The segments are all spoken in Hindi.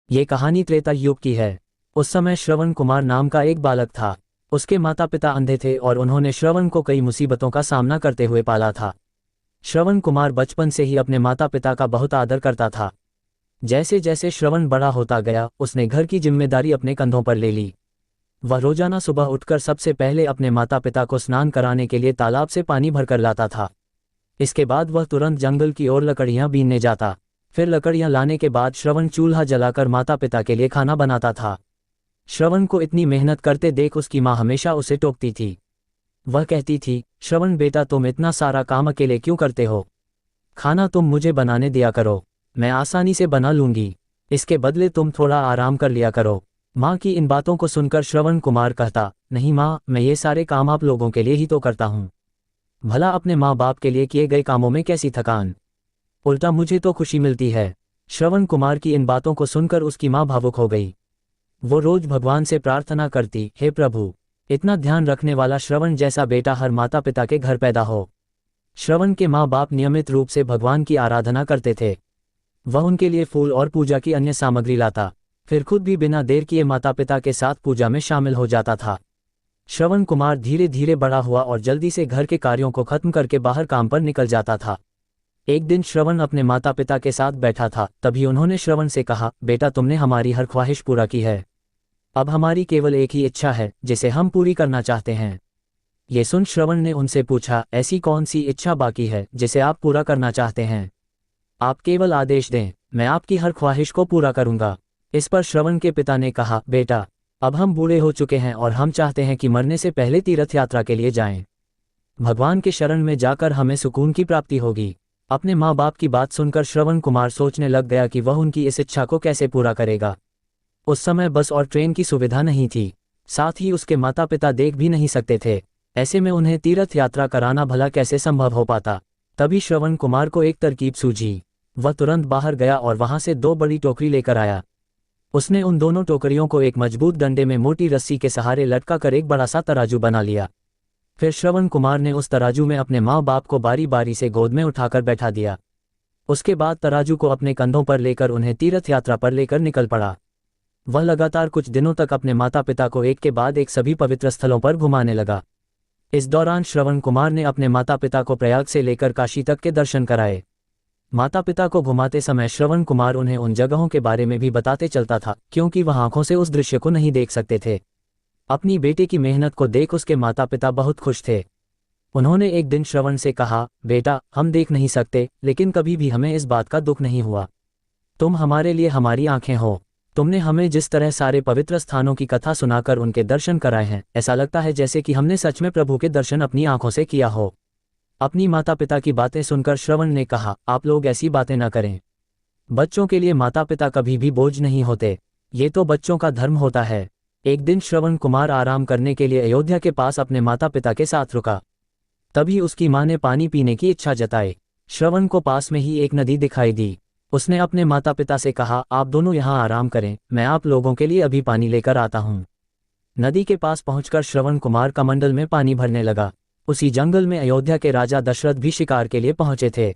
ये कहानी त्रेता युग की है। उस समय श्रवण कुमार नाम का एक बालक था। उसके माता पिता अंधे थे और उन्होंने श्रवण को कई मुसीबतों का सामना करते हुए पाला था। श्रवण कुमार बचपन से ही अपने माता पिता का बहुत आदर करता था। जैसे जैसे श्रवण बड़ा होता गया, उसने घर की जिम्मेदारी अपने कंधों पर ले ली। वह रोजाना सुबह उठकर सबसे पहले अपने माता पिता को स्नान कराने के लिए तालाब से पानी भरकर लाता था। इसके बाद वह तुरंत जंगल की ओर लकड़ियां बीनने जाता। फिर लकड़ियां लाने के बाद श्रवण चूल्हा जलाकर माता पिता के लिए खाना बनाता था। श्रवण को इतनी मेहनत करते देख उसकी माँ हमेशा उसे टोकती थी। वह कहती थी, श्रवण बेटा, तुम इतना सारा काम अकेले क्यों करते हो? खाना तुम मुझे बनाने दिया करो, मैं आसानी से बना लूंगी। इसके बदले तुम थोड़ा आराम कर लिया करो। माँ की इन बातों को सुनकर श्रवण कुमार कहता, नहीं माँ, मैं ये सारे काम आप लोगों के लिए ही तो करता हूँ। भला अपने माँ बाप के लिए किए गए कामों में कैसी थकान, उल्टा मुझे तो खुशी मिलती है। श्रवण कुमार की इन बातों को सुनकर उसकी माँ भावुक हो गई। वो रोज भगवान से प्रार्थना करती, हे प्रभु, इतना ध्यान रखने वाला श्रवण जैसा बेटा हर माता पिता के घर पैदा हो। श्रवण के माँ बाप नियमित रूप से भगवान की आराधना करते थे। वह उनके लिए फूल और पूजा की अन्य सामग्री लाता, फिर खुद भी बिना देर किए माता पिता के साथ पूजा में शामिल हो जाता था। श्रवण कुमार धीरे धीरे बड़ा हुआ और जल्दी से घर के कार्यों को खत्म करके बाहर काम पर निकल जाता था। एक दिन श्रवण अपने माता पिता के साथ बैठा था, तभी उन्होंने श्रवण से कहा, बेटा, तुमने हमारी हर ख्वाहिश पूरा की है। अब हमारी केवल एक ही इच्छा है जिसे हम पूरी करना चाहते हैं। ये सुन श्रवण ने उनसे पूछा, ऐसी कौन सी इच्छा बाकी है जिसे आप पूरा करना चाहते हैं? आप केवल आदेश दें, मैं आपकी हर ख्वाहिश को पूरा करूंगा। इस पर श्रवण के पिता ने कहा, बेटा, अब हम बूढ़े हो चुके हैं और हम चाहते हैं कि मरने से पहले तीर्थ यात्रा के लिए जाएं। भगवान के शरण में जाकर हमें सुकून की प्राप्ति होगी। अपने माँ बाप की बात सुनकर श्रवण कुमार सोचने लग गया कि वह उनकी इस इच्छा को कैसे पूरा करेगा। उस समय बस और ट्रेन की सुविधा नहीं थी, साथ ही उसके माता पिता देख भी नहीं सकते थे। ऐसे में उन्हें तीर्थ यात्रा कराना भला कैसे संभव हो पाता। तभी श्रवण कुमार को एक तरकीब सूझी। वह तुरंत बाहर गया और वहां से 2 बड़ी टोकरी लेकर आया। उसने उन दोनों टोकरियों को एक मजबूत डंडे में मोटी रस्सी के सहारे लटका कर एक बड़ा सा तराजू बना लिया। फिर श्रवण कुमार ने उस तराजू में अपने माँ बाप को बारी बारी से गोद में उठाकर बैठा दिया। उसके बाद तराजू को अपने कंधों पर लेकर उन्हें तीर्थ यात्रा पर लेकर निकल पड़ा। वह लगातार कुछ दिनों तक अपने माता पिता को एक के बाद एक सभी पवित्र स्थलों पर घुमाने लगा। इस दौरान श्रवण कुमार ने अपने माता पिता को प्रयाग से लेकर काशी तक के दर्शन कराए। माता पिता को घुमाते समय श्रवण कुमार उन्हें उन जगहों के बारे में भी बताते चलता था, क्योंकि वह आंखों से उस दृश्य को नहीं देख सकते थे। अपनी बेटे की मेहनत को देख उसके माता पिता बहुत खुश थे। उन्होंने एक दिन श्रवण से कहा, बेटा, हम देख नहीं सकते, लेकिन कभी भी हमें इस बात का दुख नहीं हुआ। तुम हमारे लिए हमारी आंखें हो। तुमने हमें जिस तरह सारे पवित्र स्थानों की कथा सुनाकर उनके दर्शन कराए हैं, ऐसा लगता है जैसे कि हमने सच में प्रभु के दर्शन अपनी आंखों से किया हो। अपनी माता पिता की बातें सुनकर श्रवण ने कहा, आप लोग ऐसी बातें न करें। बच्चों के लिए माता पिता कभी भी बोझ नहीं होते, ये तो बच्चों का धर्म होता है। एक दिन श्रवण कुमार आराम करने के लिए अयोध्या के पास अपने माता पिता के साथ रुका। तभी उसकी माँ ने पानी पीने की इच्छा जताई। श्रवण को पास में ही एक नदी दिखाई दी। उसने अपने माता पिता से कहा, आप दोनों यहाँ आराम करें, मैं आप लोगों के लिए अभी पानी लेकर आता हूँ। नदी के पास पहुंचकर श्रवण कुमार कमंडल में पानी भरने लगा। उसी जंगल में अयोध्या के राजा दशरथ भी शिकार के लिए पहुंचे थे।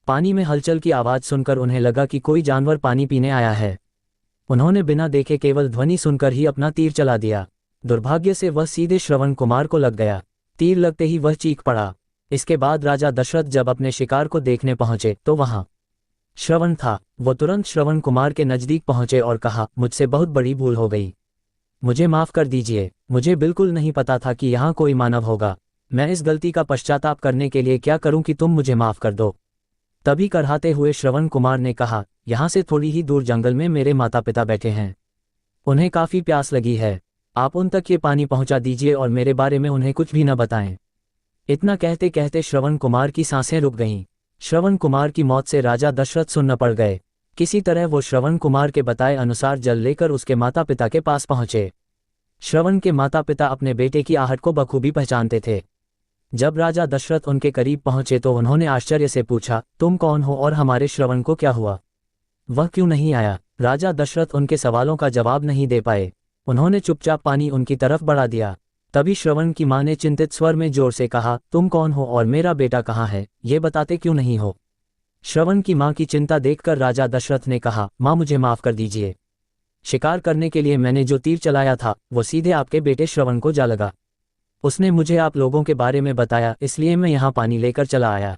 पानी में हलचल की आवाज सुनकर उन्हें लगा कि कोई जानवर पानी पीने आया है। उन्होंने बिना देखे केवल ध्वनि सुनकर ही अपना तीर चला दिया। दुर्भाग्य से वह सीधे श्रवण कुमार को लग गया। तीर लगते ही वह चीख पड़ा। इसके बाद राजा दशरथ जब अपने शिकार को देखने पहुंचे तो वहां श्रवण था। वो तुरंत श्रवण कुमार के नजदीक पहुंचे और कहा, मुझसे बहुत बड़ी भूल हो गई, मुझे माफ कर दीजिए। मुझे बिल्कुल नहीं पता था कि यहाँ कोई मानव होगा। मैं इस गलती का पश्चाताप करने के लिए क्या करूं कि तुम मुझे माफ कर दो। तभी कराहते हुए श्रवण कुमार ने कहा, यहाँ से थोड़ी ही दूर जंगल में मेरे माता पिता बैठे हैं, उन्हें काफी प्यास लगी है। आप उन तक ये पानी पहुंचा दीजिए और मेरे बारे में उन्हें कुछ भी न बताएं। इतना कहते कहते श्रवण कुमार की सांसें रुक गईं। श्रवण कुमार की मौत से राजा दशरथ सुन्न पड़ गए। किसी तरह वो श्रवण कुमार के बताए अनुसार जल लेकर उसके माता पिता के पास पहुंचे। श्रवण के माता पिता अपने बेटे की आहट को बखूबी पहचानते थे। जब राजा दशरथ उनके करीब पहुंचे तो उन्होंने आश्चर्य से पूछा, तुम कौन हो और हमारे श्रवण को क्या हुआ? वह क्यों नहीं आया? राजा दशरथ उनके सवालों का जवाब नहीं दे पाए। उन्होंने चुपचाप पानी उनकी तरफ बढ़ा दिया। तभी श्रवण की मां ने चिंतित स्वर में जोर से कहा, तुम कौन हो और मेरा बेटा कहाँ है, ये बताते क्यों नहीं हो? श्रवण की मां की चिंता देखकर राजा दशरथ ने कहा, मां, मुझे माफ कर दीजिए। शिकार करने के लिए मैंने जो तीर चलाया था वो सीधे आपके बेटे श्रवण को जा लगा। उसने मुझे आप लोगों के बारे में बताया, इसलिए मैं यहाँ पानी लेकर चला आया।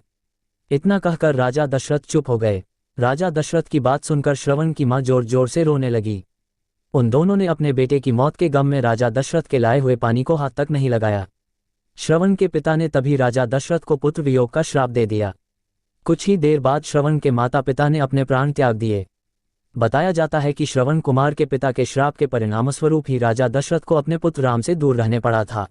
इतना कहकर राजा दशरथ चुप हो गए। राजा दशरथ की बात सुनकर श्रवण की माँ जोर जोर से रोने लगी। उन दोनों ने अपने बेटे की मौत के गम में राजा दशरथ के लाए हुए पानी को हाथ तक नहीं लगाया। श्रवण के पिता ने तभी राजा दशरथ को पुत्र वियोग का श्राप दे दिया। कुछ ही देर बाद श्रवण के माता पिता ने अपने प्राण त्याग दिए। बताया जाता है कि श्रवण कुमार के पिता के श्राप के परिणामस्वरूप ही राजा दशरथ को अपने पुत्र राम से दूर रहने पड़ा था।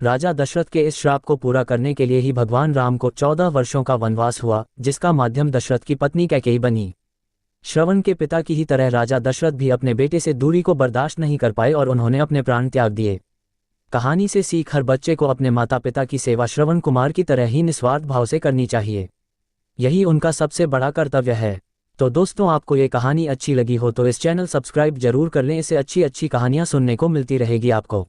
राजा दशरथ के इस श्राप को पूरा करने के लिए ही भगवान राम को 14 वर्षों का वनवास हुआ, जिसका माध्यम दशरथ की पत्नी कैकेयी बनी। श्रवण के पिता की ही तरह राजा दशरथ भी अपने बेटे से दूरी को बर्दाश्त नहीं कर पाए और उन्होंने अपने प्राण त्याग दिए। कहानी से सीख, हर बच्चे को अपने माता पिता की सेवा श्रवण कुमार की तरह ही निस्वार्थ भाव से करनी चाहिए। यही उनका सबसे बड़ा कर्तव्य है। तो दोस्तों, आपको ये कहानी अच्छी लगी हो तो इस चैनल सब्सक्राइब जरूर कर लें। इससे अच्छी अच्छी कहानियां सुनने को मिलती रहेगी आपको।